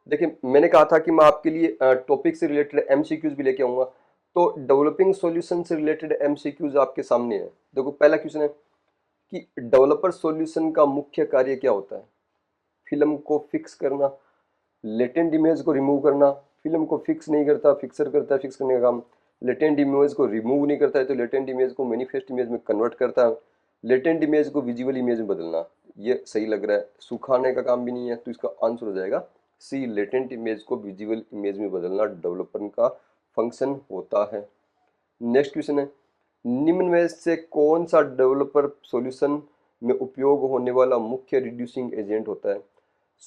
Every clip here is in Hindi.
देखिए, मैंने कहा था कि मैं आपके लिए टॉपिक से रिलेटेड एमसीक्यूज भी लेके आऊंगा। तो डेवलपिंग सॉल्यूशन से रिलेटेड एमसीक्यूज आपके सामने है। देखो, पहला क्वेश्चन है कि डेवलपर सॉल्यूशन का मुख्य कार्य क्या होता है। फिल्म को फिक्स करना, लेटेंट इमेज को रिमूव करना। फिल्म को फिक्स नहीं करता, फिक्सर करता है फिक्स करने का काम। लेटेंट इमेज को रिमूव नहीं करता है तो लेटेंट इमेज को मैनिफेस्ट इमेज में कन्वर्ट करता है। लेटेंट इमेज को विजुअल इमेज में बदलना, ये सही लग रहा है। सुखाने का काम भी नहीं है, तो इसका आंसर हो जाएगा सी, लेटेंट इमेज को विजुअल इमेज में बदलना डेवलपर का फंक्शन होता है। नेक्स्ट क्वेश्चन है, निम्न में से कौन सा डेवलपर सॉल्यूशन में उपयोग होने वाला मुख्य रिड्यूसिंग एजेंट होता है।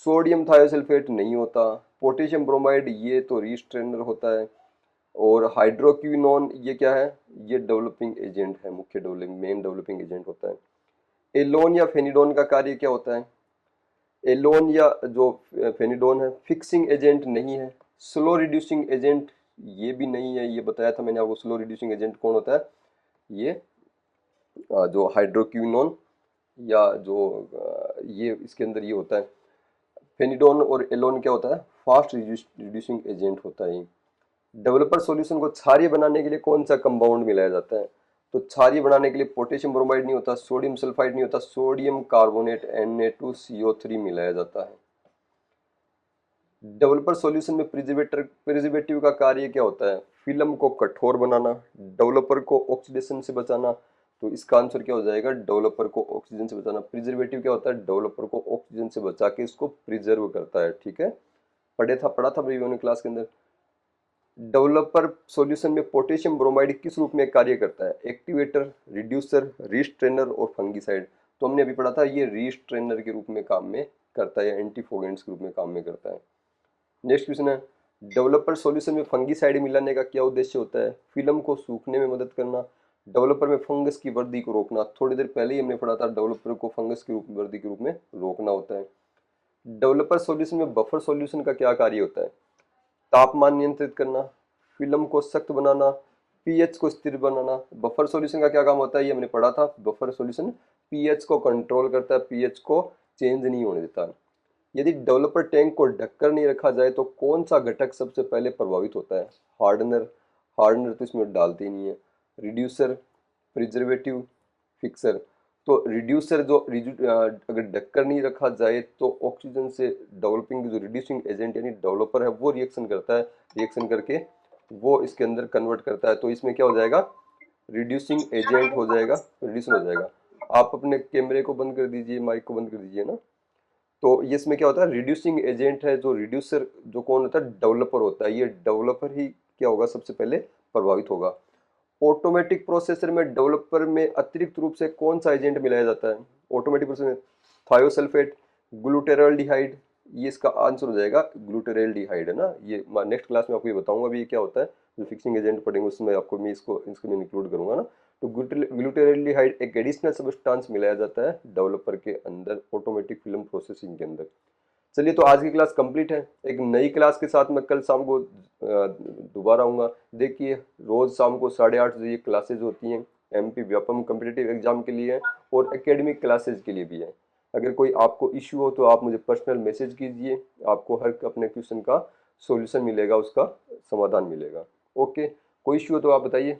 सोडियम थायोसल्फेट नहीं होता। पोटेशियम ब्रोमाइड ये तो रीस्ट्रेनर होता है। और हाइड्रोक्विनोन ये क्या है, ये डेवलपिंग एजेंट है, मुख्य डेवलपिंग मेन डेवलपिंग एजेंट होता है। एलोन या फेनिडोन का कार्य क्या होता है। एलोन या जो फेनिडोन है फिक्सिंग एजेंट नहीं है। स्लो रिड्यूसिंग एजेंट ये भी नहीं है, ये बताया था मैंने आपको। स्लो रिड्यूसिंग एजेंट कौन होता है, ये जो हाइड्रोक्विनोन या जो ये इसके अंदर ये होता है। फेनिडोन और एलोन क्या होता है, फास्ट रिड्यूसिंग एजेंट होता है। डेवलपर सॉल्यूशन को क्षारीय बनाने के लिए कौन सा कंपाउंड मिलाया जाता है। तो क्षारीय बनाने के लिए पोटेशियम ब्रोमाइड नहीं होता, सोडियम सल्फाइड नहीं होता, सोडियम कार्बोनेट Na2CO3 मिलाया जाता है। डेवलपर सॉल्यूशन में प्रिजर्वेटिव का कार्य क्या होता है, फिल्म को कठोर बनाना, डेवलपर को ऑक्सीडेशन से बचाना। तो इसका आंसर क्या हो जाएगा, डेवलपर को ऑक्सीजन से बचाना। प्रिजर्वेटिव क्या होता है, डेवलपर को ऑक्सीजन से बचा के इसको प्रिजर्व करता है। ठीक है, पढ़ा था प्रीवियस ने क्लास के अंदर। डेवलपर सॉल्यूशन में पोटेशियम ब्रोमाइड किस रूप में कार्य करता है, एक्टिवेटर, रिड्यूसर, रीस्ट्रेनर और फंगीसाइड। तो हमने अभी पढ़ा था ये रीस्ट्रेनर के रूप में काम में करता है या एंटीफोगेंट्स के रूप में काम में करता है। नेक्स्ट क्वेश्चन है, डेवलपर सॉल्यूशन में फंगीसाइड मिलाने का क्या उद्देश्य होता है। फिल्म को सूखने में मदद करना, डेवलपर में फंगस की वृद्धि को रोकना। थोड़ी देर पहले ही हमने पढ़ा था डेवलपर को फंगस की वृद्धि के रूप में रोकना होता है। डेवलपर सॉल्यूशन में बफर सॉल्यूशन का क्या कार्य होता है, तापमान नियंत्रित करना, फिल्म को सख्त बनाना, पीएच को स्थिर बनाना। बफर सॉल्यूशन का क्या काम होता है, ये हमने पढ़ा था। बफर सॉल्यूशन पीएच को कंट्रोल करता है, पीएच को चेंज नहीं होने देता। यदि डेवलपर टैंक को ढककर नहीं रखा जाए तो कौन सा घटक सबसे पहले प्रभावित होता है। हार्डनर, हार्डनर तो इसमें डालते ही नहीं है। Reducer, preservative, fixer. तो रिड्यूसर जो अगर ढककर नहीं रखा जाए तो ऑक्सीजन से डेवलपिंग जो रिड्यूसिंग एजेंट यानी डेवलपर है वो रिएक्शन करता है, रिएक्शन करके वो इसके अंदर कन्वर्ट करता है। तो इसमें क्या हो जाएगा, रिड्यूसिंग एजेंट हो जाएगा, रिड्यूसन हो जाएगा। आप अपने कैमरे को बंद कर दीजिए, माइक को बंद कर दीजिए ना। तो ये इसमें क्या होता है, रिड्यूसिंग एजेंट है जो रिड्यूसर, जो कौन होता है, डेवलपर होता है। ये डेवलपर ही क्या होगा, सबसे पहले प्रभावित होगा। ऑटोमेटिक प्रोसेसर में डेवलपर में अतिरिक्त रूप से कौन सा एजेंट मिलाया जाता है। ऑटोमेटिक प्रोसेसर में थायोसल्फेट, ग्लूटेराल्डिहाइड। ये इसका आंसर हो जाएगा ग्लूटेराल्डिहाइड है ना। ये नेक्स्ट क्लास में आपको ये बताऊंगा अभी ये क्या होता है। जो फिक्सिंग एजेंट पढ़ेंगे उसमें आपको मैं इसको मैं इंक्लूड करूंगा ना। तो ग्लूटेराल्डिहाइड एक एडिशनल सब्सटेंस मिलाया जाता है डेवलपर के अंदर ऑटोमेटिक फिल्म प्रोसेसिंग के अंदर। चलिए, तो आज की क्लास कंप्लीट है। एक नई क्लास के साथ मैं कल शाम को दोबारा आऊँगा। देखिए, रोज़ शाम को 8:30 बजे ये क्लासेज होती हैं। एमपी व्यापम कम्पिटिटिव एग्जाम के लिए और एकेडमिक क्लासेज के लिए भी है। अगर कोई आपको इश्यू हो तो आप मुझे पर्सनल मैसेज कीजिए, आपको हर अपने क्वेश्चन का सॉल्यूशन मिलेगा, उसका समाधान मिलेगा। ओके, कोई इश्यू हो तो आप बताइए।